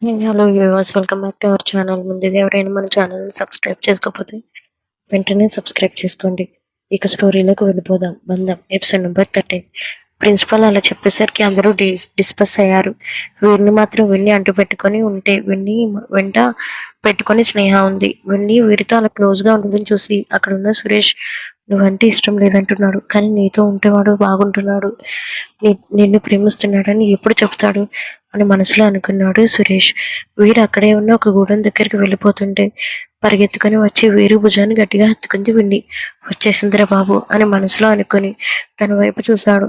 Hello viewers, welcome back to our channel. ముందుగా ఎవరైనా మన ఛానల్ని సబ్స్క్రైబ్ చేసుకోకపోతే వెంటనే సబ్స్క్రైబ్ చేసుకోండి. ఇక స్టోరీలోకి వెళ్ళిపోదాం. బంధం ఎపిసోడ్ నెంబర్ 13. ప్రిన్సిపల్ అలా చెప్పేసరికి అందరూ డిస్పస్ అయ్యారు. వీరిని మాత్రం వెన్ని అంటు పెట్టుకొని ఉంటే వెన్ని వెంట పెట్టుకొని స్నేహ ఉంది. వెన్ని వీరితో అలా క్లోజ్గా ఉండడం చూసి అక్కడ ఉన్న సురేష్ నువ్వంటే ఇష్టం లేదంటున్నాడు, కానీ నీతో ఉంటేవాడు బాగుంటున్నాడు, నిన్ను ప్రేమిస్తున్నాడని ఎప్పుడు చెప్తాడు అని మనసులో అనుకున్నాడు సురేష్. వీరు అక్కడే ఉన్న ఒక గూడెం దగ్గరికి వెళ్ళిపోతుంటే పరిగెత్తుకొని వచ్చి వీరు భుజాన్ని గట్టిగా హత్తుకుంది విండి. వచ్చేసిందిరా బాబు అని మనసులో అనుకుని తన వైపు చూశాడు.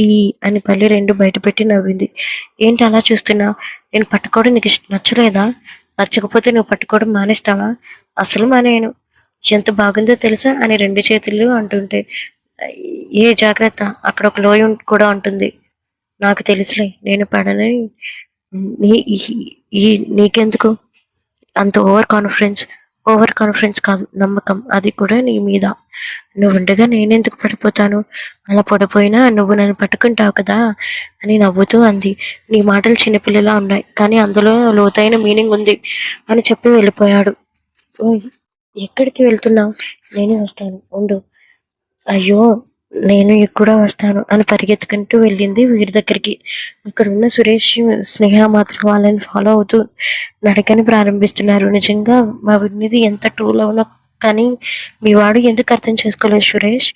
ఈ అని పల్లి రెండు బయట పెట్టి నవ్వింది. ఏంటి అలా చూస్తున్నా? నేను పట్టుకోవడం నీకు నచ్చలేదా? నచ్చకపోతే నువ్వు పట్టుకోవడం మానేస్తావా? అసలు మానేయను. ఎంత బాగుందో తెలుసా అని రెండు చేతులు అంటుంటే, ఏ జాగ్రత్త, అక్కడ ఒక లోయ కూడా ఉంటుంది. నాకు తెలుసులే, నేను పడనని. నీ ఈ నీకెందుకు అంత ఓవర్ కాన్ఫిడెన్స్ కాదు, నమ్మకం, అది కూడా నీ మీద. నువ్వు ఉండగా నేనెందుకు పడిపోతాను? అలా పడిపోయినా నువ్వు నన్ను పట్టుకుంటావు కదా అని నవ్వుతూ అంది. నీ మాటలు చిన్నపిల్లలా ఉన్నాయి, కానీ అందులో లోతైన మీనింగ్ ఉంది అని చెప్పి వెళ్ళిపోయాడు. ఎక్కడికి వెళ్తున్నావు? నేనే వస్తాను, ఉండు. అయ్యో, నేను కూడా వస్తాను అని పరిగెత్తుకుంటూ వెళ్ళింది వీరి దగ్గరికి. అక్కడ ఉన్న సురేష్, స్నేహ మాత్రం వాళ్ళని ఫాలో అవుతూ నడకని ప్రారంభిస్తున్నారు. నిజంగా మా విన్నది ఎంత ట్రూ లవ్నో, కానీ మీ వాడు ఎందుకు అర్థం చేసుకోలేదు సురేష్?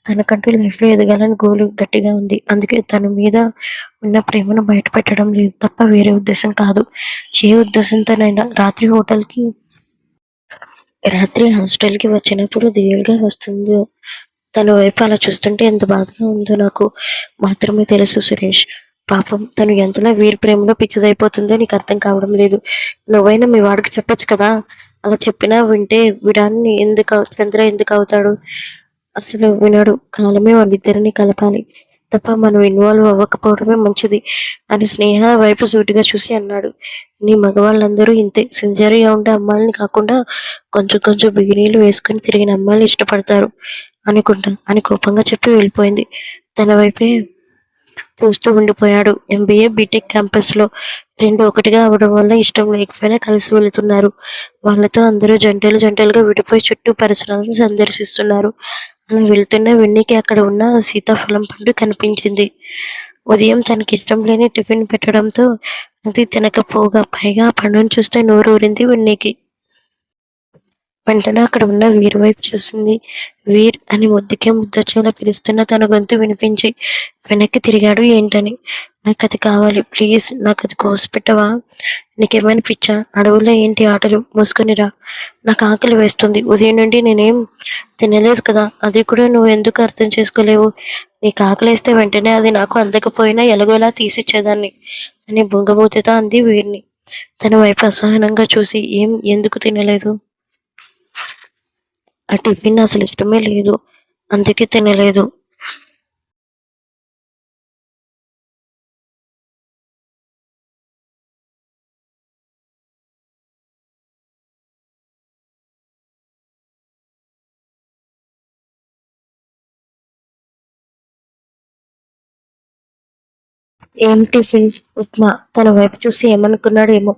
తనకంటూ లైఫ్లో ఎదగాలని గోలు గట్టిగా ఉంది, అందుకే తన మీద ఉన్న ప్రేమను బయట పెట్టడం లేదు తప్ప వేరే ఉద్దేశం కాదు. ఏ ఉద్దేశంతోనైనా రాత్రి హాస్టల్కి వచ్చినప్పుడు దిగులుగా వస్తుందో, తన వైపు అలా చూస్తుంటే ఎంత బాధగా ఉందో నాకు మాత్రమే తెలుసు సురేష్. పాపం తను ఎంతలా వీరి ప్రేమలో పిచ్చిదైపోతుందో నీకు అర్థం కావడం లేదు. నువ్వైనా మీ వాడికి చెప్పొచ్చు కదా. అలా చెప్పినా వింటే విడాన్ని చంద్ర ఎందుకు అవుతాడు? అసలు వినడు. కాలమే వాళ్ళిద్దరిని కలపాలి తప్ప మనం ఇన్వాల్వ్ అవ్వకపోవడమే మంచిది అని స్నేహ వైపు సూటిగా చూసి అన్నాడు. నీ మగవాళ్ళందరూ ఇంతే, సిన్సియర్గా ఉండే అమ్మాయిని కాకుండా కొంచెం కొంచెం బిగినీలు వేసుకొని తిరిగిన అమ్మాయిలు ఇష్టపడతారు అనుకుంటా అని కోపంగా చెప్పి వెళ్ళిపోయింది. తన వైపే చూస్తూ ఉండిపోయాడు. ఎంబీఏ బీటెక్ క్యాంపస్లో రెండు ఒకటిగా అవడం వల్ల ఇష్టం లేకపోయినా కలిసి వెళుతున్నారు. వాళ్ళతో అందరూ జంటలుగా విడిపోయి చుట్టూ పరిసరాలను సందర్శిస్తున్నారు. అలా వెళ్తున్న వెన్నీకి అక్కడ ఉన్న సీతాఫలం పండు కనిపించింది. ఉదయం తనకి ఇష్టం లేని టిఫిన్ పెట్టడంతో అది తినకపోగా పైగా ఆ పండును చూస్తే నోరూరింది వెన్నీకి. వెంటనే అక్కడ ఉన్న వీర్ వైపు చూసింది. వీర్ అని ముద్దొచ్చేలా పిలుస్తున్న తన గొంతు వినిపించి వెనక్కి తిరిగాడు. ఏంటని? నాకు అది కావాలి, ప్లీజ్ నాకు అది కోసిపెట్టవా? నీకేమైనా పిచ్చా? అడవుల్లో ఏంటి ఆటలు? మూసుకొనిరా, నాకు ఆకలి వేస్తుంది. ఉదయం నుండి నేనేం తినలేదు కదా. అది కూడా నువ్వు ఎందుకు అర్థం చేసుకోలేవు? నీకు ఆకలిస్తే వెంటనే అది నాకు అందకపోయినా ఎలాగోలా తీసిచ్చేదాన్ని అని బుంగమూతితో అంది వీరిని. తన వైపు అసహనంగా చూసి, ఎందుకు తినలేదు? ఆ టిఫిన్ అసలు ఇష్టమే లేదు, అందుకే తినలేదు. ఏం టిఫిన్? ఉప్మా. తన వైపు చూసి ఏమనుకున్నాడేమో.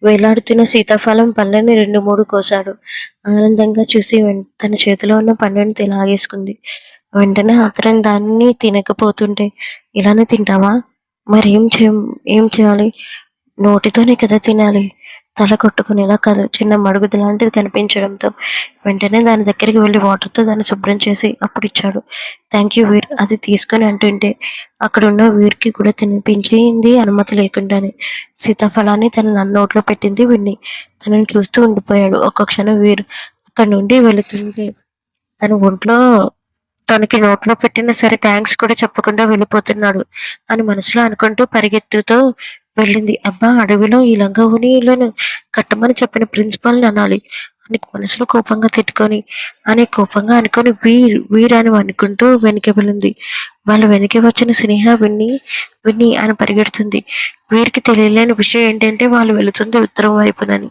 వేలాడుతున్న సీతాఫలం పళ్ళని రెండు మూడు కోసాడు. ఆనందంగా చూసి తన చేతిలో ఉన్న పండుని లాగేసుకుంది. వెంటనే అతను దాన్ని తినకపోతుంటే, ఇలానే తింటావా? మరేం ఏం చేయాలి? నోటితోనే కదా తినాలి. తల కొట్టుకునేలా కాదు. చిన్న మడుగుది లాంటిది కనిపించడంతో వెంటనే దాని దగ్గరికి వెళ్ళి వాటర్తో దాన్ని శుభ్రం చేసి అప్పుడు ఇచ్చాడు. థ్యాంక్ యూ వీర్. అది తీసుకొని అంటుంటే అక్కడున్న వీరికి కూడా తినిపించింది అనుమతి లేకుండానే. సీతాఫలాన్ని తన నోట్లో పెట్టింది విన్ని. తనని చూస్తూ ఉండిపోయాడు. ఒక్క క్షణం వీరు అక్కడి నుండి వెళుతుంది. తన ఒంట్లో తనకి నోట్లో పెట్టినా సరే థ్యాంక్స్ కూడా చెప్పకుండా వెళ్ళిపోతున్నాడు అని మనసులో అనుకుంటూ పరిగెత్తుతూ వెళ్ళింది. అబ్బా, అడవిలో ఈ లంగా ఓణీలను కట్టమని చెప్పిన ప్రిన్సిపాల్ని అనాలి అని మనసులో కోపంగా అనుకొని వీర్ అని అనుకుంటూ వెనక్కి వెళ్ళింది. వాళ్ళ వెనక్కి వచ్చిన స్నేహ విన్ని విన్ని అని పరిగెడుతుంది. వీరికి తెలియలేని విషయం ఏంటంటే వాళ్ళు వెళుతుంది ఉత్తరం వైపునని.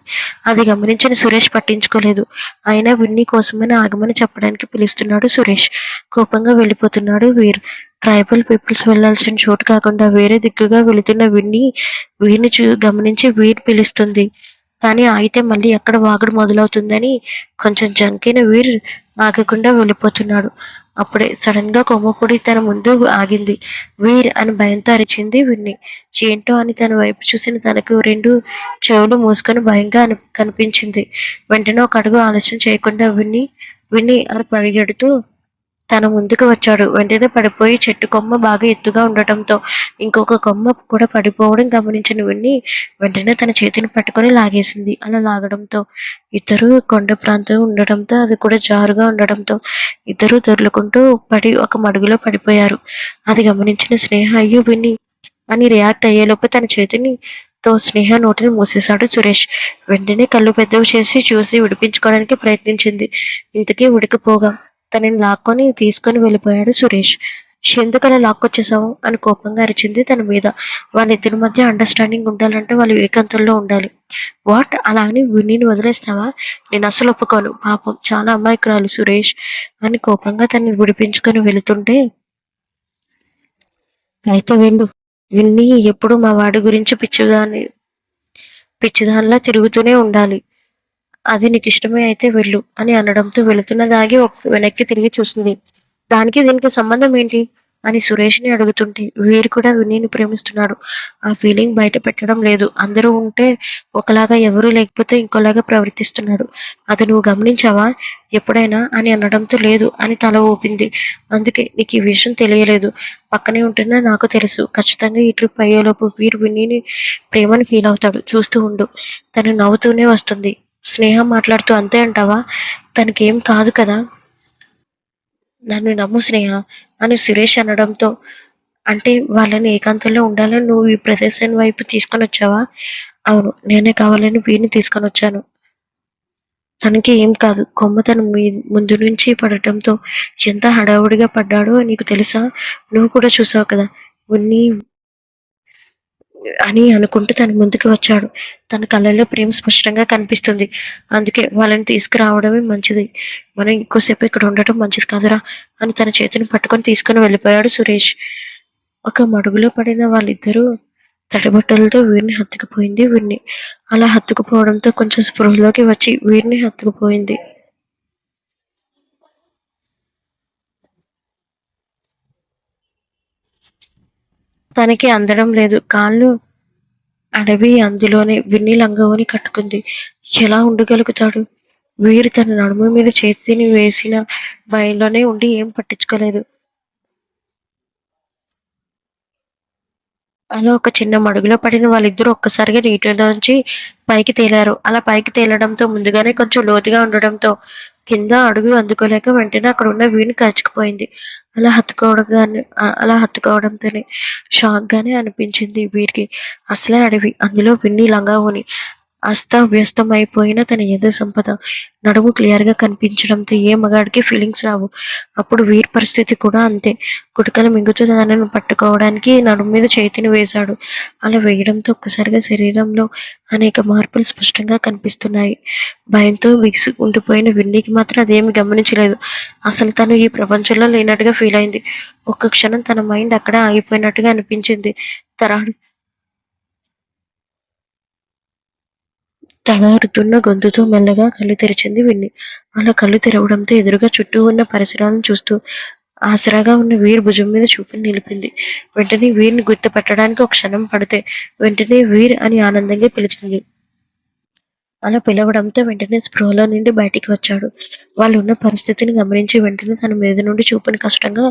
అది గమనించిన సురేష్ పట్టించుకోలేదు. అయినా విన్ని కోసమని ఆగమని చెప్పడానికి పిలుస్తున్నాడు సురేష్. కోపంగా వెళ్ళిపోతున్నాడు వీర్. ట్రైబల్ పీపుల్స్ వెళ్ళాల్సిన చోటు కాకుండా వేరే దిక్కుగా వెళుతున్న వీరిని గమనించి వీర్ పిలుస్తుంది. కానీ ఆగితే మళ్ళీ ఎక్కడ వాగుడు మొదలవుతుందని కొంచెం జంకిన వీర్ ఆగకుండా వెళ్ళిపోతున్నాడు. అప్పుడే సడన్ గా కొమ్మపొడి తన ముందు ఆగింది. వీర్ అని భయంతో అరిచింది విన్ని. ఏంటో అని తన వైపు చూసిన తనకు రెండు చెవులు మూసుకొని భయంగా కనిపించింది. వెంటనే ఒక అడుగు ఆలస్యం చేయకుండా విన్ని విన్ని అని పరిగెడుతూ తన ముందుకు వచ్చాడు. వెంటనే పడిపోయి చెట్టు కొమ్మ బాగా ఎత్తుగా ఉండటంతో ఇంకొక కొమ్మ కూడా పడిపోవడం గమనించిన విన్ని వెంటనే తన చేతిని పట్టుకొని లాగేసింది. అలా లాగడంతో ఇద్దరు కొండ ప్రాంతం ఉండడంతో అది కూడా జారుగా ఉండడంతో ఇద్దరు దొర్లుకుంటూ పడి ఒక మడుగులో పడిపోయారు. అది గమనించిన స్నేహ అయ్యో విన్ని అని రియాక్ట్ అయ్యేలోపు తన చేతిని తో స్నేహ నోటిని మూసేశాడు సురేష్. వెంటనే కళ్ళు పెద్దవి చేసి చూసి విడిపించుకోవడానికి ప్రయత్నించింది. ఇంతకీ ఉడికిపోగా తనని లాక్కొని తీసుకొని వెళ్ళిపోయాడు సురేష్. ఎందుకలా లాక్కొచ్చేసావు అని కోపంగా అరిచింది తన మీద. వాళ్ళిద్దరి మధ్య అండర్స్టాండింగ్ ఉండాలంటే వాళ్ళు ఏకాంతంలో ఉండాలి. వాట్ అలా అని విన్నీని వదిలేస్తావా? నేను అసలు ఒప్పుకోను. పాపం చాలా అమాయకురాలు సురేష్ అని కోపంగా తనని విడిపించుకొని వెళుతుంటే అయితే వెళ్ళు. విన్నీ ఎప్పుడు మా వాడి గురించి పిచ్చిదానిలా తిరుగుతూనే ఉండాలి. అది నీకు ఇష్టమే అయితే వెళ్ళు అని అనడంతో వెళుతున్న దాగి వెనక్కి తిరిగి చూసింది. దానికి దీనికి సంబంధం ఏంటి అని సురేష్ని అడుగుతుంటే వీరు కూడా విన్నీని ప్రేమిస్తున్నాడు. ఆ ఫీలింగ్ బయట పెట్టడం లేదు. అందరూ ఉంటే ఒకలాగా, ఎవరూ లేకపోతే ఇంకోలాగా ప్రవర్తిస్తున్నాడు. అది నువ్వు గమనించావా ఎప్పుడైనా అని అనడంతో లేదు అని తల ఊపింది. అందుకే నీకు ఈ విషయం తెలియలేదు. పక్కనే ఉంటున్నా నాకు తెలుసు. ఖచ్చితంగా ఈ ట్రిప్ అయ్యేలోపు వీరు విన్నీని ప్రేమని ఫీల్ అవుతాడు. చూస్తూ ఉండు. తను నవ్వుతూనే వస్తుంది. స్నేహ మాట్లాడుతూ అంతే అంటావా? తనకేం కాదు కదా? నన్ను నమ్ము స్నేహ అని సురేష్ అనడంతో అంటే వాళ్ళని ఏకాంతంలో ఉండాలని నువ్వు ఈ ప్రదేశం వైపు తీసుకొని వచ్చావా? అవును, నేనే కావాలని వీరిని తీసుకొని వచ్చాను. తనకి ఏం కాదు. కొమ్మ తన ముందు నుంచి పడటంతో ఎంత హడావుడిగా పడ్డాడో నీకు తెలుసా? నువ్వు కూడా చూసావు కదా. ఉన్ని అని అనుకుంటూ తన ముందుకు వచ్చాడు. తన కళ్ళల్లో ప్రేమ స్పష్టంగా కనిపిస్తుంది. అందుకే వాళ్ళని తీసుకురావడమే మంచిది. మనం ఎక్కువసేపు ఇక్కడ ఉండటం మంచిది కాదురా అని తన చేతిని పట్టుకొని తీసుకొని వెళ్ళిపోయాడు సురేష్. ఒక మడుగులో పడిన వాళ్ళిద్దరూ తడిబట్టలతో వీరిని హత్తుకుపోయింది వీరిని. అలా హత్తుకుపోవడంతో కొంచెం స్పృహలోకి వచ్చి వీరిని హత్తుకుపోయింది. తనకి అందడం లేదు. కాళ్ళు అడవి అందులోనే విన్ని లంగవని కట్టుకుంది. ఎలా ఉండగలుగుతాడు? వీరు తన నడుము మీద చేతిని వేసిన భయంలోనే ఉండి ఏం పట్టించుకోలేదు. అలా ఒక చిన్న మడుగులో పడిన వాళ్ళిద్దరూ ఒక్కసారిగా నీటిలోంచి పైకి తేలారు. అలా పైకి తేలడంతో ముందుగానే కొంచెం లోతుగా ఉండడంతో కింద అడుగు అందుకోలేక వెంటనే అక్కడ ఉన్న వీణి కరుచుకుపోయింది. అలా హత్తుకోవడంతోనే షాక్ గానే అనిపించింది వీరికి. అసలే అడవి, అందులో విన్ని లంగావోని, అస్తవ్యస్తమైపోయిన తన ఏదో సంపద, నడుము క్లియర్గా కనిపించడంతో ఏ మగాడికి ఫీలింగ్స్ రావు. అప్పుడు వీర్ పరిస్థితి కూడా అంతే. గుటకలు మింగుతూ తనను పట్టుకోవడానికి నడుము మీద చేతిని వేశాడు. అలా వేయడంతో ఒక్కసారిగా శరీరంలో అనేక మార్పులు స్పష్టంగా కనిపిస్తున్నాయి. భయంతో ఉండిపోయిన విన్నీకి మాత్రం అదేమి గమనించలేదు. అసలు తను ఈ ప్రపంచంలో లేనట్టుగా ఫీల్ అయింది. ఒక్క క్షణం తన మైండ్ అక్కడ ఆగిపోయినట్టుగా అనిపించింది. తరాడు తడారుతున్న గొంతుతో మెల్లగా కళ్ళు తెరిచింది విన్ని. అలా కళ్ళు తెరవడంతో ఎదురుగా చుట్టూ ఉన్న పరిసరాలను చూస్తూ ఆసరాగా ఉన్న వీర్ భుజం మీద చూపుని నిలిపింది. వెంటనే వీరిని గుర్తుపట్టడానికి ఒక క్షణం పడితే వెంటనే వీర్ అని ఆనందంగా పిలిచింది. అలా పిలవడంతో వెంటనే స్పృహలో నుండి బయటికి వచ్చాడు. వాళ్ళు ఉన్న పరిస్థితిని గమనించి వెంటనే తన మీద నుండి చూపుని కష్టంగా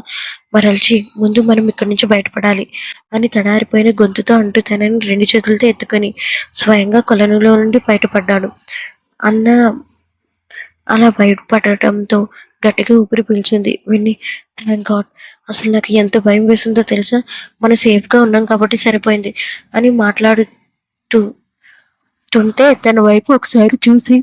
మరల్చి ముందు మనం ఇక్కడి నుంచి బయటపడాలి అని తడారిపోయిన గొంతుతో అంటూ తనని రెండు చేతులతో ఎత్తుకొని స్వయంగా కొలనులో నుండి బయటపడ్డాడు. అన్న అలా బయటపడటంతో గట్టిగా ఊపిరి పీల్చింది విన్ని. Thank God. అసలు నాకు ఎంత భయం వేసిందో తెలుసా? మనం సేఫ్గా ఉన్నాం కాబట్టి సరిపోయింది అని మాట్లాడుతూ తుంటే తన వైపు ఒకసారి చూసి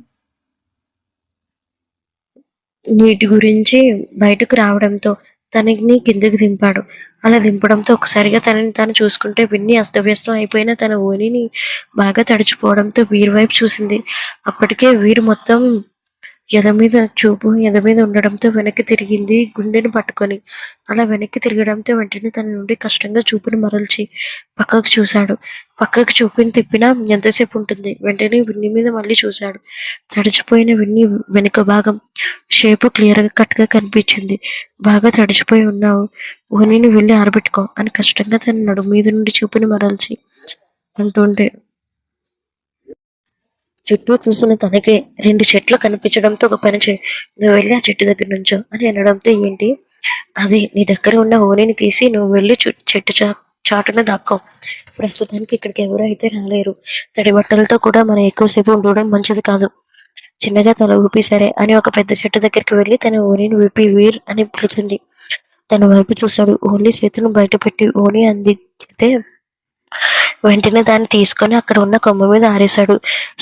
నీటి గురించి బయటకు రావడంతో తనని కిందకి దింపాడు. అలా దింపడంతో ఒకసారిగా తనని తాను చూసుకుంటే విన్ని అస్తవ్యస్తం అయిపోయిన తన ఓనిని బాగా తడిచిపోవడంతో వీరి వైపు చూసింది. అప్పటికే వీరు మొత్తం ఎద మీద చూపు ఎద మీద ఉండడంతో వెనక్కి తిరిగింది గుండెని పట్టుకొని. అలా వెనక్కి తిరగడంతో వెంటనే తన నుండి కష్టంగా చూపుని మరల్చి పక్కకు చూశాడు. పక్కకు చూపుని తిప్పినా ఎంతసేపు ఉంటుంది? వెంటనే విన్ని మీద మళ్ళీ చూశాడు. తడిచిపోయిన విన్ని వెనుక భాగం షేపు క్లియర్గా కట్గా కనిపించింది. బాగా తడిచిపోయి ఉన్నావు, ఓనిని వెళ్ళి ఆరబెట్టుకో అని కష్టంగా తన నడుము మీద నుండి చూపుని మరల్చి అంటుంటే చుట్టూ చూసిన తనకే 2 చెట్లు కనిపించడంతో ఒక పని చేయి, నువ్వు వెళ్ళి ఆ చెట్టు దగ్గర నుంచో అని అనడంతో ఏంటి అది నీ దగ్గర ఉన్న ఓనిని తీసి నువ్వు వెళ్ళి చెట్టు చాటున దాక్కో. ప్రస్తుతానికి ఇక్కడికి ఎవరు అయితే రాలేరు. తడి బట్టలతో కూడా మనం ఎక్కువసేపు ఉండడం మంచిది కాదు. చిన్నగా తల ఊపి సరే అని ఒక పెద్ద చెట్టు దగ్గరికి వెళ్ళి తన ఓనిని విప్పి వీర్ అని పిలిచింది. తన వైపు చూశాడు. ఓన్లీ చేతులను బయట పెట్టి ఓని అందితే వెంటనే దాన్ని తీసుకొని అక్కడ ఉన్న కొమ్మ మీద ఆరేశాడు.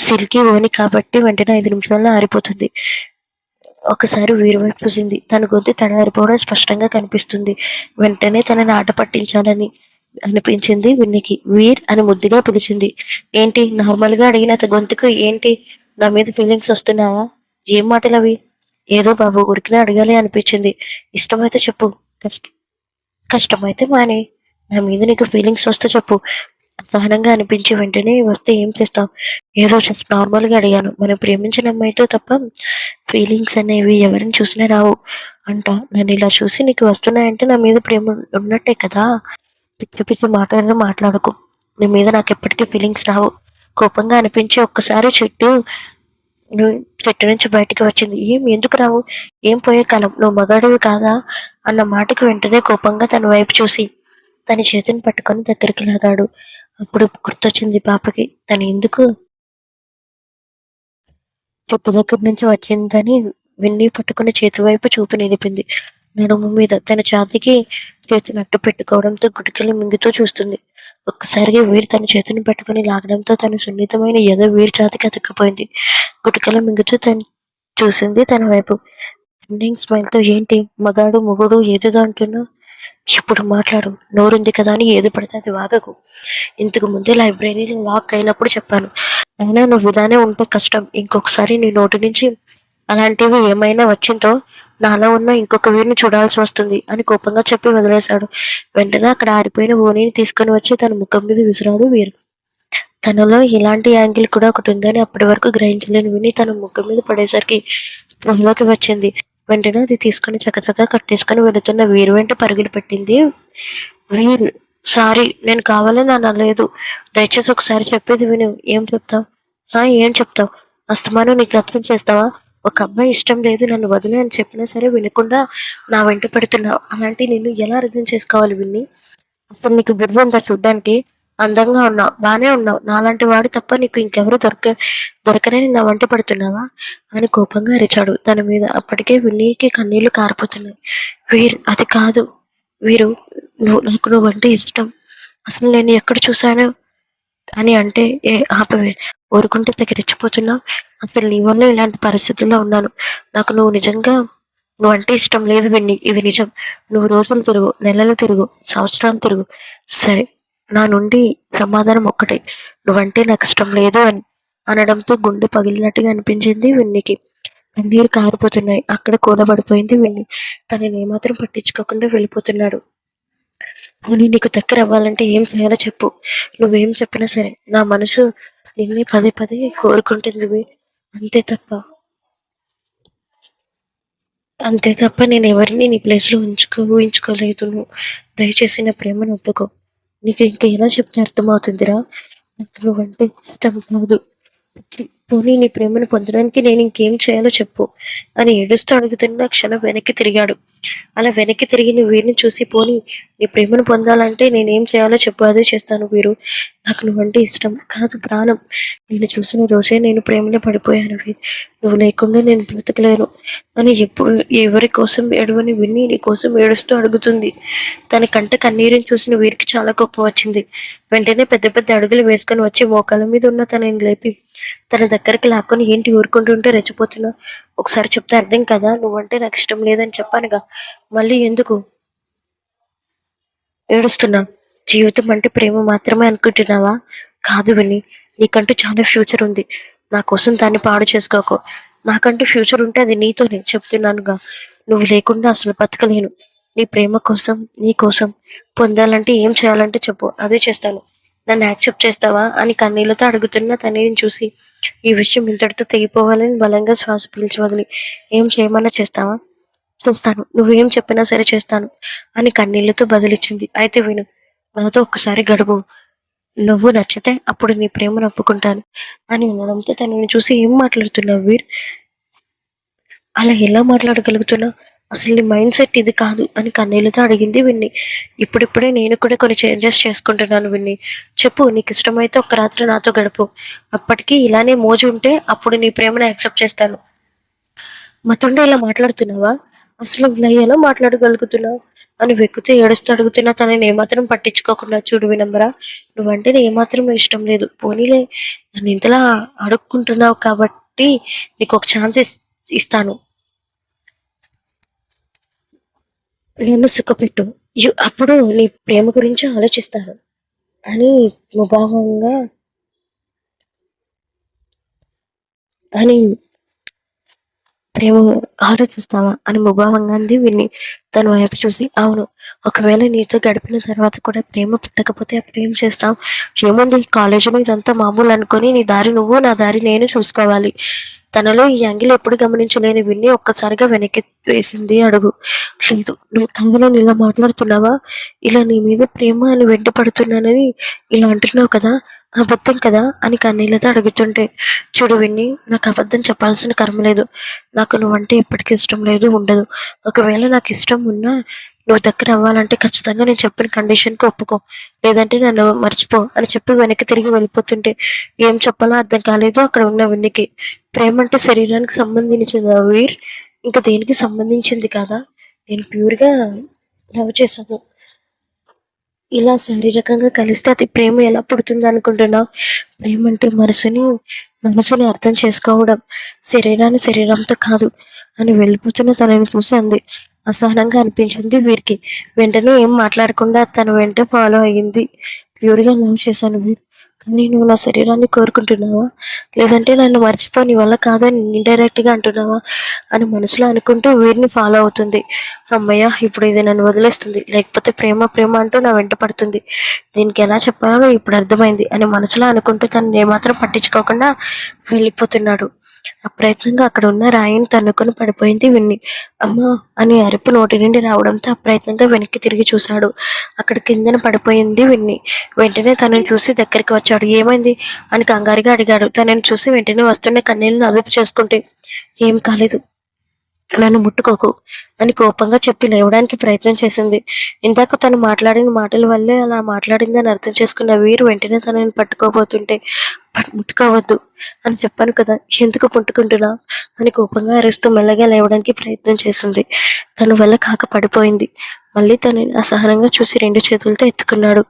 సిల్కీ ఓని కాబట్టి వెంటనే 5 నిమిషాల్లో ఆరిపోతుంది. ఒకసారి వీరి వైపు చూసింది. తన గొంతు తడారిపోవడం స్పష్టంగా కనిపిస్తుంది. వెంటనే తనని ఆట పట్టించాలని అనిపించింది విన్నికి. వీర్ అని ముద్దుగా పిలిచింది. ఏంటి నార్మల్గా అడిగిన గొంతుకు ఏంటి నా మీద ఫీలింగ్స్ వస్తున్నాయా? ఏం మాటలు అవి? ఏదో బాబు ఊరికినే అడగాలి అనిపించింది. ఇష్టమైతే చెప్పు, కష్టమైతే మానే. నా మీద నీకు ఫీలింగ్స్ వస్తే చెప్పు. అసహనంగా అనిపించి వెంటనే వస్తే ఏం చేస్తావు? ఏదో జస్ట్ నార్మల్గా అడిగాను. మనం ప్రేమించిన అమ్మాయితో తప్ప ఫీలింగ్స్ అనేవి ఎవరిని చూసినా రావు అంట. నన్ను ఇలా చూసి నీకు వస్తున్నాయంటే నా మీద ప్రేమ ఉన్నట్టే కదా. పిచ్చి పిచ్చి మాటలను మాట్లాడకు. నీ మీద నాకు ఎప్పటికీ ఫీలింగ్స్ రావు. కోపంగా అనిపించి ఒక్కసారి చెట్టు నుంచి బయటికి వచ్చింది. ఏం ఎందుకు రావు? ఏం పోయే కాలం, నువ్వు మగాడివి కాదా అన్న మాటకు వెంటనే కోపంగా తన వైపు చూసి తన చేతిని పట్టుకొని దగ్గరికి లాగాడు. అప్పుడు గుర్తొచ్చింది పాపకి తను ఎందుకు చెట్టు దగ్గర నుంచి వచ్చిందని. విన్ని పట్టుకుని చేతి వైపు చూపు నిలిపింది. నడుము మీద తన ఛాతీకి చేతిని అట్టు పెట్టుకోవడంతో గుడికెలు మింగుతూ చూస్తుంది. ఒక్కసారిగా వీరు తన చేతిని పట్టుకుని లాగడంతో తన సున్నితమైన ఎద వీరి ఛాతికి అతుక్కుపోయింది. గుటికలు మింగుతూ తను చూసింది తన వైపు. స్మైల్తో ఏంటి మగాడు మొగుడు ఏదేదో అంటున్నా? ఇప్పుడు మాట్లాడు, నోరుంది కదా అని ఏది పడితే అది వాగకు. ఇంతకు ముందే లైబ్రరీలో లాక్ అయినప్పుడు చెప్పాను. అయినా నువ్వు ఇలానే ఉంటే కష్టం. ఇంకొకసారి నీ నోటి నుంచి అలాంటివి ఏమైనా వచ్చిందో నాలో ఉన్న ఇంకొక వీరిని చూడాల్సి వస్తుంది అని కోపంగా చెప్పి వదిలేశాడు. వెంటనే అక్కడ ఆరిపోయిన ఓనిని తీసుకొని వచ్చి తన ముఖం మీద విసిరాడు వీరు. తనలో ఇలాంటి యాంగిల్ కూడా ఒకటి ఉందని అప్పటి వరకు గ్రహించలేని విని తన ముఖం మీద పడేసరికి స్పృహలోకి వచ్చింది. వెంటనే అది తీసుకుని చకచకా కట్టేసుకుని వెళుతున్న వీరు వెంట పరుగులు పెట్టింది. వీర్ సారీ, నేను కావాలని అనలేదు. దయచేసి ఒకసారి చెప్పేది విను. ఏం చెప్తావు? ఏం చెప్తావు? అస్తమానం నీకు అర్థం చేస్తావా? ఒక అబ్బాయి ఇష్టం లేదు నన్ను వదిలే అని చెప్పినా సరే వినకుండా నా వెంట పెడుతున్నావు. అలాంటి నిన్ను ఎలా అర్థం చేసుకోవాలి విన్ని? అసలు నీకు బుర్ర ఉందా చూడ్డానికి? అందంగా ఉన్నావు, బానే ఉన్నావు. నాలాంటి వాడు తప్ప నీకు ఇంకెవరు దొరకరని నా వంట పడుతున్నావా అని కోపంగా అరిచాడు తన మీద. అప్పటికే విన్నీకి కన్నీళ్లు కారిపోతున్నాయి. అది కాదు వీరు, నాకు నువ్వంటే ఇష్టం. అసలు నేను ఎక్కడ చూశాను అని అంటే ఆపవే, ఊరుకుంటే తెగరెచ్చిపోతున్నావు. అసలు నీ వల్ల ఇలాంటి పరిస్థితుల్లో ఉన్నాను. నాకు నువ్వంటే ఇష్టం లేదు విన్ని, ఇది నిజం. నువ్వు రోజులు తిరుగు, నెలలు తిరుగు, సంవత్సరాలు తిరుగు, సరే నా నుండి సమాధానం ఒక్కటే, నువ్వంటే నాకు ఇష్టం లేదు అని అనడంతో గుండె పగిలినట్టుగా అనిపించింది విన్నికి. కన్నీరు కారిపోతున్నాయి. అక్కడ కూలబడిపోయింది విన్ని. తనని ఏమాత్రం పట్టించుకోకుండా వెళ్ళిపోతున్నాడు. పోనీ నీకు దగ్గర అవ్వాలంటే ఏం చేయాలో చెప్పు. నువ్వేం చెప్పినా సరే నా మనసు నిన్నే పదే పదే కోరుకుంటుంది. అంతే తప్ప నేను ఎవరిని నీ ప్లేస్లో ఊహించుకోలేదు. నువ్వు దయచేసి నా ప్రేమను ఒప్పుకో. నీకు ఇంకా ఎలా చెప్తే అర్థమవుతుందిరా? నాకు నువ్వంటే ఇష్టం కాదు. పోనీ నీ ప్రేమను పొందడానికి నేను ఇంకేం చేయాలో చెప్పు అని ఏడుస్తూ అడుగుతున్న క్షణం వెనక్కి తిరిగాడు. అలా వెనక్కి తిరిగి నువ్వు వీరిని చూసి, పోనీ నీ ప్రేమను పొందాలంటే నేనేం చేయాలో చెప్పు, అదే చేస్తాను వీరు. నాకు నువ్వంటే ఇష్టం కాదు, ప్రాణం. నేను చూసిన రోజే నేను ప్రేమలో పడిపోయాను వీరు. నువ్వు లేకుండా నేను బ్రతకలేను అని ఎప్పుడు ఎవరి కోసం ఏడవని విని నీ కోసం ఏడుస్తూ అడుగుతుంది. తన కంట కన్నీరుని చూసిన వీరికి చాలా కోపం వచ్చింది. వెంటనే పెద్ద పెద్ద అడుగులు వేసుకొని వచ్చి మోకాల మీద ఉన్న తనని లేపి తన దగ్గరికి లాక్కొని, ఏంటి ఊరుకుంటుంటే రెచ్చిపోతున్నావు? ఒకసారి చెప్తే అర్థం కదా, నువ్వంటే నాకు ఇష్టం లేదని చెప్పానుగా, మళ్ళీ ఎందుకు ఏడుస్తున్నా? జీవితం అంటే ప్రేమ మాత్రమే అనుకుంటున్నావా? కాదు విని, నీకంటూ చాలా ఫ్యూచర్ ఉంది. నా కోసం దాన్ని పాడు చేసుకోకు. నాకంటూ ఫ్యూచర్ ఉంటే అది నీతోనే చెప్తున్నానుగా. నువ్వు లేకుండా అసలు బతకలేను. నీ ప్రేమ కోసం, నీ కోసం పొందాలంటే ఏం చేయాలంటే చెప్పు, అదే చేస్తాను. నన్ను యాక్సెప్ట్ చేస్తావా అని కన్నీళ్లతో అడుగుతున్న తనని చూసి ఈ విషయం ఇంతటితో తెగిపోవాలని బలంగా శ్వాస పీల్చి వదిలి, ఏం చేయమన్నా చేస్తావా? చేస్తాను. నువ్వేం చెప్పినా సరే చేస్తాను అని కన్నీళ్లతో బదిలిచ్చింది. అయితే విను, నాతో ఒక్కసారి గడువు. నువ్వు నచ్చితే అప్పుడు నీ ప్రేమను ఒప్పుకుంటాను అని అనడంతో తనని చూసి, ఏం మాట్లాడుతున్నావు వీర్? అలా ఎలా మాట్లాడగలుగుతున్నా? అసలు నీ మైండ్ సెట్ ఇది కాదు అని కన్నీళ్లతో అడిగింది విన్ని. ఇప్పుడిప్పుడే నేను కూడా కొన్ని చేంజెస్ చేసుకుంటున్నాను విన్ని. చెప్పు, నీకు ఇష్టమైతే ఒక్క రాత్రి నాతో గడుపు. అప్పటికి ఇలానే మోజు ఉంటే అప్పుడు నీ ప్రేమను యాక్సెప్ట్ చేస్తాను. మతుండే ఇలా మాట్లాడుతున్నావా? అసలు ఇలా ఎలా మాట్లాడగలుగుతున్నావు అని వెక్కుతూ ఏడుస్తూ అడుగుతున్నా తనని ఏమాత్రం పట్టించుకోకుండా, చూడు వినమ్రా, నువ్వంటే ఏమాత్రం ఇష్టం లేదు. పోనీలే, నన్ను ఇంతలా అడుక్కుంటున్నావు కాబట్టి నీకు ఒక ఛాన్స్ ఇస్తాను. నన్ను సుఖపెట్టు. అప్పుడు నీ ప్రేమ గురించి ఆలోచిస్తాను అని ముభావంగా అని ప్రేమ ఆలోచిస్తావా అని ముభావంగా అంది విని. తన వైపు చూసి, అవును, ఒకవేళ నీతో గడిపిన తర్వాత కూడా ప్రేమ పుట్టకపోతే అప్పుడు ఏం చేస్తావు? ఏముంది, కాలేజీలో ఇదంతా మామూలు అనుకొని నీ దారి నువ్వు, నా దారి నేను చూసుకోవాలి. తనలో ఈ యాంగిల్ ఎప్పుడు గమనించలేని విన్ని ఒక్కసారిగా వెనక్కి వేసింది అడుగు. లేదు, నువ్వు కేవలం ఇలా మాట్లాడుతున్నావా? ఇలా నీ మీద ప్రేమ అని వెంట పడుతున్నానని ఇలా అంటున్నావు కదా, అబద్ధం కదా అని కన్నీళ్లతో అడుగుతుంటే, చూడు విన్ని, నాకు అబద్ధం చెప్పాల్సిన కర్మ లేదు. నాకు నువ్వంటే ఎప్పటికీ ఇష్టం లేదు, ఉండదు. ఒకవేళ నాకు ఇష్టం ఉన్నా నువ్వు దగ్గర అవ్వాలంటే ఖచ్చితంగా నేను చెప్పిన కండిషన్కి ఒప్పుకో, లేదంటే నన్ను మర్చిపో అని చెప్పి వెనక్కి తిరిగి వెళ్ళిపోతుంటే ఏం చెప్పాలో అర్థం కాలేదు అక్కడ ఉన్న విన్నికి. ప్రేమ అంటే శరీరానికి సంబంధించింది వీర్, ఇంకా దేనికి సంబంధించింది కాదా? నేను ప్యూర్గా లవ్ చేశాను. ఇలా శారీరకంగా కలిస్తే అది ప్రేమ ఎలా పుడుతుంది అనుకుంటున్నావు? ప్రేమ అంటే మనసుని అర్థం చేసుకోవడం, శరీరాన్ని శరీరంతో కాదు అని వెళ్ళిపోతున్న తనని చూసి అంది. అసహనంగా అనిపించింది వీరికి. వెంటనే ఏం మాట్లాడకుండా తన వెంట ఫాలో అయ్యింది. ప్యూర్గా లవ్ చేశాను వీర్, కానీ నువ్వు నా శరీరాన్ని కోరుకుంటున్నావా, లేదంటే నన్ను మర్చిపో, నీ వల్ల కాదని ఇండైరెక్ట్గా అంటున్నావా అని మనసులో అనుకుంటూ వీరిని ఫాలో అవుతుంది. అమ్మయ్య, ఇప్పుడు ఇది నన్ను వదిలేస్తుంది, లేకపోతే ప్రేమ ప్రేమ అంటూ నా వెంట పడుతుంది. దీనికి ఎలా చెప్పాలో ఇప్పుడు అర్థమైంది అని మనసులో అనుకుంటూ తను ఏమాత్రం పట్టించుకోకుండా వెళ్ళిపోతున్నాడు. అప్రయత్నంగా అక్కడ ఉన్న రాయిని తన్నుకొని పడిపోయింది విన్ని. అమ్మా అని అరుపు నోటి నుండి రావడంతో అప్రయత్నంగా వెనక్కి తిరిగి చూశాడు. అక్కడ కిందన పడిపోయింది విన్ని. వెంటనే తనని చూసి దగ్గరికి వచ్చాడు. ఏమైంది అని కంగారుగా అడిగాడు. తనని చూసి వెంటనే వస్తున్న కన్నీళ్ళను అదుపు చేసుకుంటే, ఏం కాలేదు, నన్ను ముట్టుకోకు అని కోపంగా చెప్పి లేవడానికి ప్రయత్నం చేసింది. ఇందాక తను మాట్లాడిన మాటల వల్లే అలా మాట్లాడిందని అర్థం చేసుకున్న వీరు వెంటనే తనని పట్టుకోబోతుంటే, ముట్టుకోవద్దు అని చెప్పాను కదా, ఎందుకు ముట్టుకుంటున్నా అని కోపంగా అరుస్తూ మెల్లగా లేవడానికి ప్రయత్నం చేసింది. తన వల్ల కాక పడిపోయింది. మళ్ళీ తనని అసహనంగా చూసి రెండు చేతులతో ఎత్తుకున్నాడు.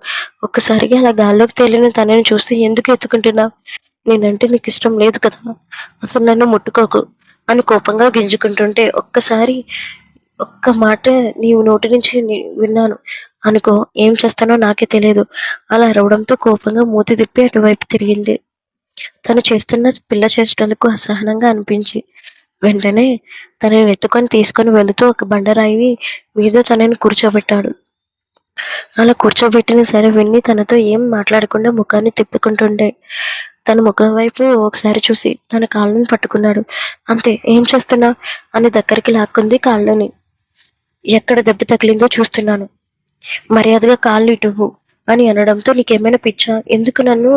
ఒక్కసారిగా అలా గాల్లోకి తేలిన తనని చూసి, ఎందుకు ఎత్తుకుంటున్నావు? నేనంటే నీకు ఇష్టం లేదు కదా, అసలు నన్ను ముట్టుకోకు అని కోపంగా గింజుకుంటుంటే, ఒక్క మాట నీవు నోటి నుంచి విన్నాను అనుకో, ఏం చేస్తానో నాకే తెలియదు అలా అరవడంతో కోపంగా మూతి తిప్పి అటువైపు తిరిగింది. తను చేస్తున్న పిల్ల చేష్టలకు అసహనంగా అనిపించి వెంటనే తనని ఎత్తుకొని తీసుకొని వెళుతూ ఒక బండరాయి మీద తనని కూర్చోబెట్టాడు. అలా కూర్చోబెట్టిన సరే విన్ని తనతో ఏం మాట్లాడకుండా ముఖాన్ని తిప్పుకుంటుండే తన ముఖం వైపు ఒకసారి చూసి తన కాళ్ళని పట్టుకున్నాడు. అంతే, ఏం చేస్తున్నా అని దగ్గరికి లాక్కుంది కాళ్ళని. ఎక్కడ దెబ్బ తగిలిందో చూస్తున్నాను, మర్యాదగా కాళ్ళు ఇటువు అని అనడంతో, నీకేమైనా పిచ్చా, ఎందుకు నన్ను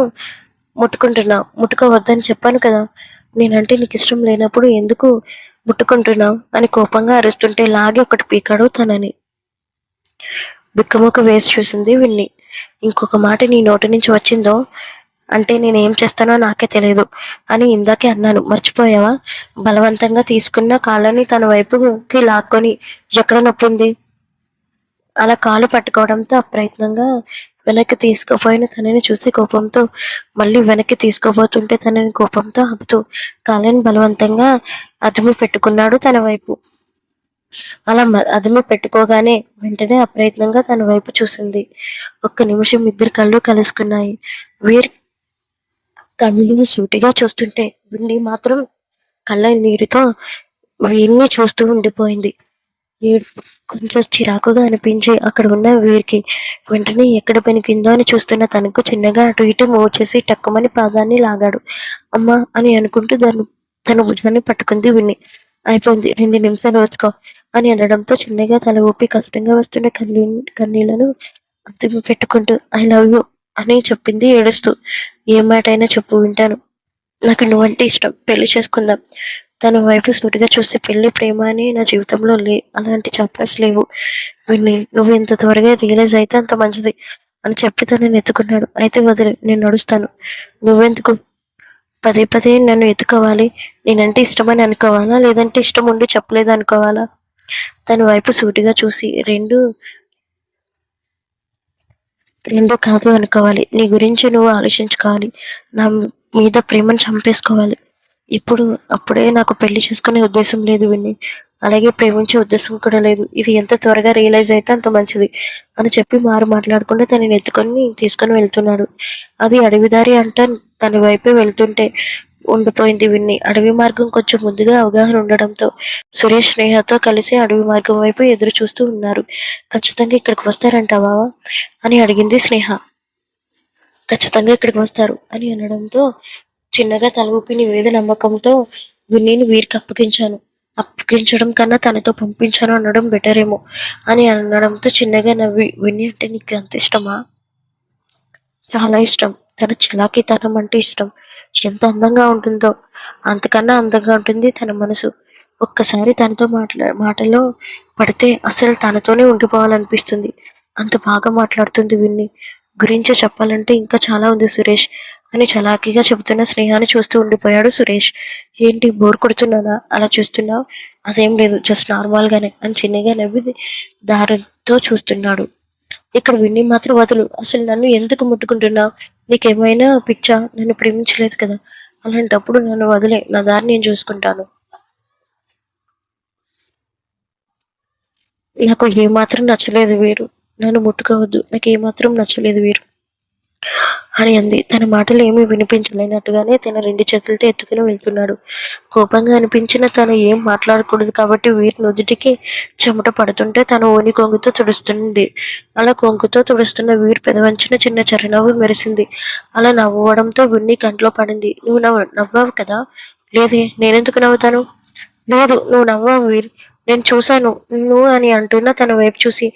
ముట్టుకుంటున్నావు, ముట్టుకోవద్దని చెప్పాను కదా, నేనంటే నీకు ఇష్టం లేనప్పుడు ఎందుకు ముట్టుకుంటున్నావు అని కోపంగా అరుస్తుంటే లాగి ఒకటి పీకాడు తనని. బిక్కమొక్క వేసి చూసింది విన్ని. ఇంకొక మాట నీ నోటి నుంచి వచ్చిందో అంటే నేనేం చేస్తానో నాకే తెలియదు అని ఇందాకే అన్నాను, మర్చిపోయావా? బలవంతంగా తీసుకున్న కాళ్ళని తన వైపుకి లాక్కొని, ఎక్కడ నొప్పి ఉంది అలా కాలు పట్టుకోవడంతో అప్రయత్నంగా వెనక్కి తీసుకుపోయిన తనని చూసి కోపంతో మళ్ళీ వెనక్కి తీసుకోబోతుంటే తనని కోపంతో ఆపుతూ కాళ్ళని బలవంతంగా అదుము పెట్టుకున్నాడు తన వైపు. అలా అదుము పెట్టుకోగానే వెంటనే అప్రయత్నంగా తన వైపు చూసింది. ఒక్క నిమిషం ఇద్దరు కళ్ళు కలుసుకున్నాయి. వీరి కళ్ళు సూటిగా చూస్తుంటే విన్ని మాత్రం కళ్ళ నీరుతో వీరిని చూస్తూ ఉండిపోయింది. కొంచెం చిరాకుగా అనిపించి అక్కడ ఉన్న వీరికి వెంటనే ఎక్కడ పెనికిందో అని చూస్తున్న తనకు చిన్నగా అటు ఇటు మూవ్ చేసి టక్కుమని పాదాన్ని లాగాడు. అమ్మా అని అనుకుంటూ తన భుజాన్ని పట్టుకుంది విని. అయిపోయింది, 2 నిమిషాలు వచ్చుకో అని అనడంతో చిన్నగా తల ఊపి కష్టంగా వస్తున్న కన్నీళ్లను అంతిమ పెట్టుకుంటూ ఐ లవ్ యూ అని చెప్పింది ఏడుస్తూ. ఏ మాట అయినా చెప్పు, వింటాను. నాకు నువ్వంటే ఇష్టం, పెళ్లి చేసుకుందాం. తన వైపు సూటిగా చూసి పెళ్లి ప్రేమ అని నా జీవితంలో అలాంటి చాప్టర్స్ లేవు విన్ని. నువ్వు ఎంత త్వరగా రియలైజ్ అయితే అంత మంచిది అని చెప్పి తనని ఎత్తుకున్నాడు. అయితే వదిలే, నేను నడుస్తాను. నువ్వెందుకు పదే పదే నన్ను ఎత్తుకోవాలి? నేనంటే ఇష్టమని అనుకోవాలా, లేదంటే ఇష్టం ఉండి చెప్పలేదు అనుకోవాలా? తన వైపు సూటిగా చూసి రెండు రెండు కాదు అనుకోవాలి. నీ గురించి నువ్వు ఆలోచించుకోవాలి. నా మీద ప్రేమను చంపేసుకోవాలి. ఇప్పుడు అప్పుడే నాకు పెళ్లి చేసుకునే ఉద్దేశం లేదు విన్ని. అలాగే ప్రేమించే ఉద్దేశం కూడా లేదు. ఇది ఎంత త్వరగా రియలైజ్ అయితే అంత మంచిది అని చెప్పి మాట్లాడకుండా తనని ఎత్తుకొని తీసుకొని వెళ్తున్నాడు. అది అడవిదారి అంట తన వైపే వెళ్తుంటే ఉండిపోయింది విన్ని. అడవి మార్గం కొంచెం ముందుగా అవగాహన ఉండడంతో సురేష్ స్నేహతో కలిసి అడవి మార్గం వైపు ఎదురు చూస్తూ ఉన్నారు. ఖచ్చితంగా ఇక్కడికి వస్తారంటావా అని అడిగింది స్నేహ. ఖచ్చితంగా ఇక్కడికి వస్తారు అని అనడంతో చిన్నగా తల ఊపి నివేద నమ్మకంతో విన్నీని వీరికి అప్పగించాను. అప్పగించడం కన్నా తనతో పంపించాను అనడం బెటర్ ఏమో అని అనడంతో చిన్నగా నవ్వి, విన్నీ అంటే నీకు అంత ఇష్టమా? చాలా ఇష్టం. తన చిలాకీతనం అంటే ఇష్టం. ఎంత అందంగా ఉంటుందో అంతకన్నా అందంగా ఉంటుంది తన మనసు. ఒక్కసారి తనతో మాటలో పడితే అసలు తనతోనే ఉండిపోవాలనిపిస్తుంది. అంత బాగా మాట్లాడుతుంది విన్ని. గురించి చెప్పాలంటే ఇంకా చాలా ఉంది సురేష్ అని చలాకీగా చెబుతున్న స్నేహాన్ని చూస్తూ ఉండిపోయాడు సురేష్. ఏంటి, బోర్ కొడుతున్నానా అలా చూస్తున్నావు? అదేం లేదు, జస్ట్ నార్మల్గానే అని చిన్నగా నవ్వి దారితో చూస్తున్నాడు. ఇక్కడ విన్ని మాత్రం వదులు, అసలు నన్ను ఎందుకు ముట్టుకుంటున్నావు? నీకేమైనా పిచ్చా? నన్ను ప్రేమించలేదు కదా, అలాంటప్పుడు నన్ను వదిలే, నా దారి నేను చూసుకుంటాను. నాకు ఏమాత్రం నచ్చలేదు వీరు, నన్ను ముట్టుకోవద్దు, నాకు ఏమాత్రం నచ్చలేదు వీరు అని అంది. తన మాటలు ఏమీ వినిపించలేనట్టుగానే తన 2 చేతులతో ఎత్తుకుని వెళ్తున్నాడు. కోపంగా అనిపించిన తను ఏం మాట్లాడకూడదు కాబట్టి వీరి నుదుటికి చెమట పడుతుంటే తను ఓని కొంగుతో తుడుస్తుంది. అలా కొంగుతో తుడుస్తున్న వీరు పెదవంచిన చిన్న చిరునవ్వు మెరిసింది. అలా నవ్వడంతో విన్ని కంట్లో పడింది. నువ్వు నవ్వావు కదా? లేదే, నేనెందుకు నవ్వుతాను? లేదు, నువ్వు నవ్వావు వీర్, నేను చూశాను నువ్వు అని అంటున్న తన వైపు చూసి.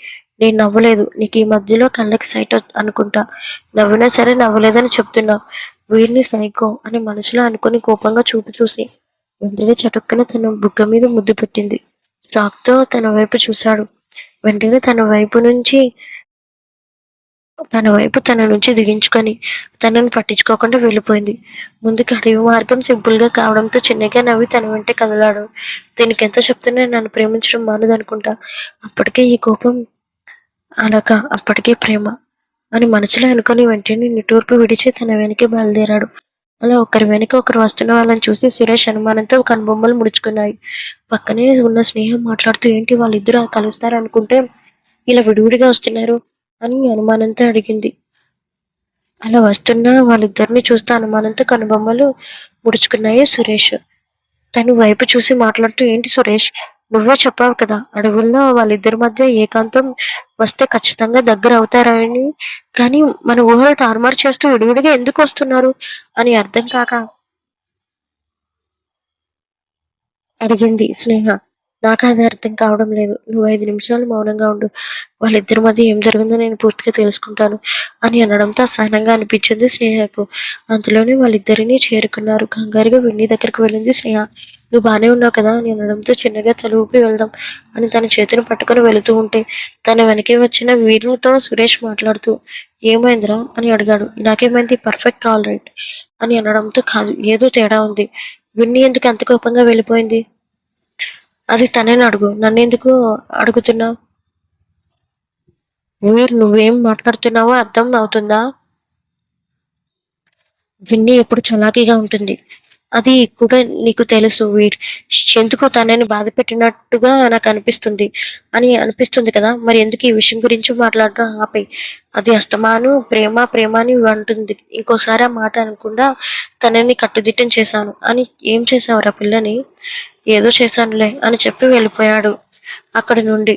నేను నవ్వలేదు, నీకు ఈ మధ్యలో కళ్ళకి సైట్ అనుకుంటా. నవ్వినా సరే నవ్వలేదని చెప్తున్నా. వీరిని సైకో అని మనసులో అనుకుని కోపంగా చూపు చూసి వెంటనే చటుక్కున తన బుగ్గ మీద ముద్దు పెట్టింది. షాక్తో తన వైపు చూశాడు. వెంటనే తన నుంచి దిగించుకొని తనను పట్టించుకోకుండా వెళ్ళిపోయింది. ముందుకు అడవి మార్గం సింపుల్గా కావడంతో చిన్నగా నవ్వి తన వెంటే కదలాడు. దీనికి ఎంత చెప్తున్నా నన్ను ప్రేమించడం మానదనుకుంటా. అప్పటికే ఈ కోపం, అలాగా అప్పటికే ప్రేమ అని మనసులో అనుకుని వెంటనే నిట్టూర్పు విడిచి తన వెనక్కి బయలుదేరాడు. అలా ఒకరి వెనక ఒకరు వస్తున్న వాళ్ళని చూసి సురేష్ అనుమానంతో కనుబొమ్మలు ముడుచుకున్నాయి. పక్కనే ఉన్న స్నేహం మాట్లాడుతూ ఏంటి వాళ్ళిద్దరూ కలుస్తారు అనుకుంటే ఇలా విడివిడిగా వస్తున్నారు అని అనుమానంతో అడిగింది. అలా వస్తున్న వాళ్ళిద్దరిని చూస్తూ అనుమానంతో కనుబొమ్మలు ముడుచుకున్నాయి సురేష్. తను వైపు చూసి మాట్లాడుతూ ఏంటి సురేష్, నువ్వే చెప్పావు కదా అడవుల్లో వాళ్ళిద్దరి మధ్య ఏకాంతం వస్తే ఖచ్చితంగా దగ్గర అవుతారని, కానీ మన ఊహలు తారుమారు చేస్తూ విడివిడిగా ఎందుకు వస్తున్నారు అని అర్థం కాక అడిగింది స్నేహ. నాకు అది అర్థం కావడం లేదు. నువ్వు 5 నిమిషాలు మౌనంగా ఉండు, వాళ్ళిద్దరి మధ్య ఏం జరిగిందో నేను పూర్తిగా తెలుసుకుంటాను అని అనడంతో అసహనంగా అనిపించింది స్నేహకు. అంతలోనే వాళ్ళిద్దరినీ చేరుకున్నారు. కంగారుగా విన్నీ దగ్గరికి వెళ్ళింది స్నేహ. నువ్వు బానే ఉన్నావు కదా అని అనడంతో చిన్నగా తల ఊపి వెళ్దాం అని తన చేతిని పట్టుకొని వెళుతూ ఉంటే తన వెనకే వచ్చిన వీరుతో సురేష్ మాట్లాడుతూ ఏమైందిరా అని అడిగాడు. నాకేమైంది, పర్ఫెక్ట్, ఆల్ రైట్ అని అనడంతో కాదు, ఏదో తేడా ఉంది. విన్నీ ఎందుకు అంత కోపంగా వెళ్ళిపోయింది? అది తనని అడుగు, నన్నెందుకు అడుగుతున్నావు? నువ్వేం మాట్లాడుతున్నావో అర్థం అవుతుందా? విన్నీ ఎప్పుడు చలాకీగా ఉంటుంది. అది కూడా నీకు తెలుసు వీర్. ఎందుకో తనని బాధ పెట్టినట్టుగా నాకు అనిపిస్తుంది అని అనిపిస్తుంది కదా! మరి ఎందుకు ఈ విషయం గురించి మాట్లాడడం ఆపేయి. అది అస్తమాను ప్రేమ, ప్రేమ అని అంటుంది. ఇంకోసారి ఆ మాట అనకుండా తనని కట్టుదిట్టం చేశాను. అని ఏం చేశావురా పిల్లని? ఏదో చేశానులే అని చెప్పి వెళ్ళిపోయాడు అక్కడి నుండి.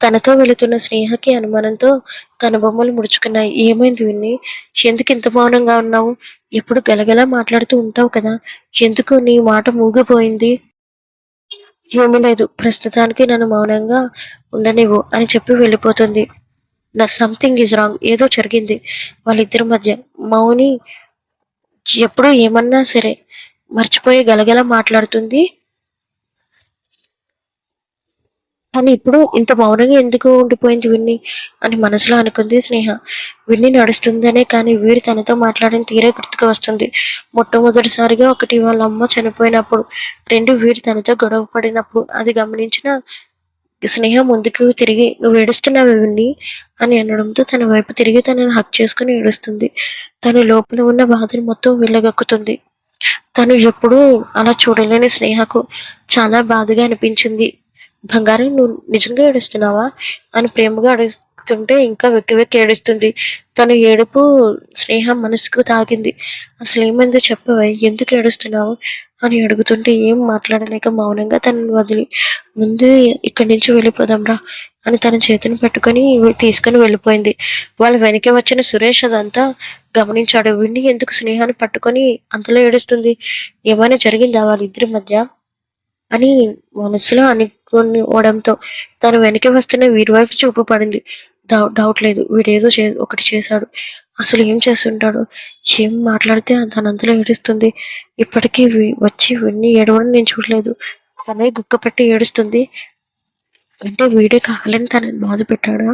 తనతో వెళుతున్న స్నేహకి అనుమానంతో కనుబొమ్మలు ముడుచుకున్నాయి. ఏమైంది విన్ని? ఎందుకింత మౌనంగా ఉన్నావు? ఎప్పుడు గలగలా మాట్లాడుతూ ఉంటావు కదా! ఎందుకు నీ మాట మూగపోయింది? ఏమీ లేదు. ప్రస్తుతానికి నన్ను మౌనంగా ఉండనివ్వు అని చెప్పి వెళ్ళిపోతుంది. Something is wrong. ఏదో జరిగింది వాళ్ళిద్దరి మధ్య. మౌని ఎప్పుడు ఏమన్నా సరే మర్చిపోయి గలగలా మాట్లాడుతుంది. కానీ ఇప్పుడు ఇంత మౌనంగా ఎందుకు ఉండిపోయింది విన్ని అని మనసులో అనుకుంది స్నేహ. విన్ని నడుస్తుందనే కానీ వీడు తనతో మాట్లాడిన తీరే గుర్తుకు వస్తుంది. మొట్టమొదటిసారిగా ఒకటి వాళ్ళ అమ్మ చనిపోయినప్పుడు, రెండు వీడు తనతో గొడవ పడినప్పుడు. అది గమనించిన స్నేహ ముందుకు తిరిగి నువ్వు ఏడుస్తున్నావు విన్ని అని అనడంతో తన వైపు తిరిగి తనను హక్ చేసుకుని ఏడుస్తుంది. తన లోపల ఉన్న బాధను మొత్తం వెళ్ళగక్కుతుంది. తను ఎప్పుడూ అలా చూడలేని స్నేహకు చాలా బాధగా అనిపించింది. బంగారం నువ్వు నిజంగా ఏడుస్తున్నావా అని ప్రేమగా అడుగుతుంటే ఇంకా వెక్కి వెక్కి ఏడుస్తుంది. తన ఏడుపు స్నేహ మనసుకు తాకింది. అసలు ఏమైందో చెప్పవే, ఎందుకు ఏడుస్తున్నావు అని అడుగుతుంటే ఏం మాట్లాడలేక మౌనంగా తనని వదిలి ముందు ఇక్కడి నుంచి వెళ్ళిపోదాంరా అని తన చేతిని పట్టుకొని తీసుకొని వెళ్ళిపోయింది. వాళ్ళ వెనక వచ్చిన సురేష్ అదంతా గమనించాడు. విండి ఎందుకు స్నేహాన్ని పట్టుకొని అంతలో ఏడుస్తుంది? ఏమైనా జరిగిందా వాళ్ళిద్దరి మధ్య అని మనసులో అనుకోవడంతో తను వెనక్కి వస్తున్న వీడి వైపు చూపు పడింది. డౌట్ లేదు, వీడేదో ఒకటి చేశాడు. అసలు ఏం చేస్తుంటాడు? ఏం మాట్లాడితే తనంతలో ఏడుస్తుంది? ఇప్పటికీ వచ్చి విన్ని ఏడవడం నేను చూడలేదు. తనే గుక్క పెట్టి ఏడుస్తుంది. అంటే వీడే కావాలని తనని బాధ పెట్టాడా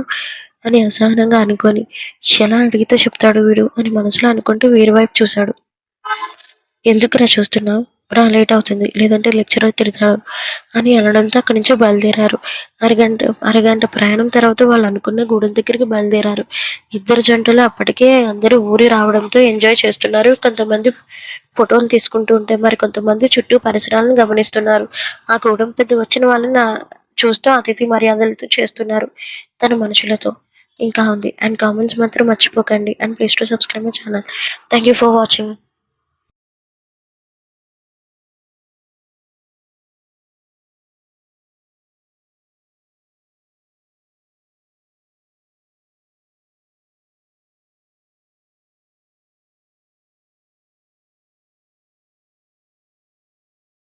అని అసహనంగా అనుకొని ఎలా అడిగితే చెప్తాడు వీడు అని మనసులో అనుకుంటూ వీరి వైపు చూశాడు. ఎందుకురా చూస్తున్నావు? రా, లేట్ అవుతుంది, లేదంటే లెక్చరర్ తిడతాడు అని అనడంతో అక్కడి నుంచి బయలుదేరారు. అరగంట ప్రయాణం తర్వాత వాళ్ళు అనుకున్న గూడెం దగ్గరికి బయలుదేరారు. ఇద్దరు జంటలు అప్పటికే అందరూ ఊరి రావడంతో ఎంజాయ్ చేస్తున్నారు. కొంతమంది ఫోటోలు తీసుకుంటూ ఉంటే మరి కొంతమంది చుట్టూ పరిసరాలను గమనిస్తున్నారు. ఆ గూడెం పెద్ద వచ్చిన వాళ్ళని చూస్తూ అతిథి మర్యాదలతో చేస్తున్నారు తన మనుషులతో. ఇంకా ఉంది. అండ్ కామెంట్స్ మాత్రం మర్చిపోకండి. And please to subscribe my channel. Thank you for watching.